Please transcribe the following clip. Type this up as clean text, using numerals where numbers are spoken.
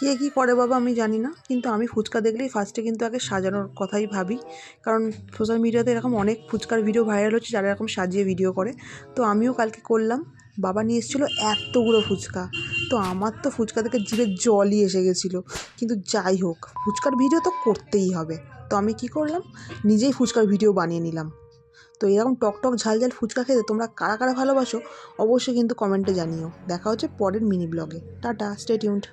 কে কী করে বাবা আমি জানি না, কিন্তু আমি ফুচকা দেখলেই ফার্স্টে কিন্তু আগে সাজানোর কথাই ভাবি। কারণ সোশ্যাল মিডিয়াতে এরকম অনেক ফুচকার ভিডিও ভাইরাল হচ্ছে যারা এরকম সাজিয়ে ভিডিও করে। তো আমিও কালকে করলাম। বাবা নিয়ে এসেছিলো এতগুলো ফুচকা। তো আমার তো ফুচকা দেখে জিভে জলই এসে গেছিলো। কিন্তু যাই হোক, ফুচকার ভিডিও তো করতেই হবে। তো আমি কি করলাম, নিজেই ফুচকার ভিডিও বানিয়ে নিলাম। তো এরকম টক টক ঝাল ঝাল ফুচকা খেতে তোমরা কারা কারা ভালোবাসো অবশ্যই কিন্তু কমেন্টে জানিও। দেখা হচ্ছে পরের মিনি ব্লগে। Tata, stay tuned.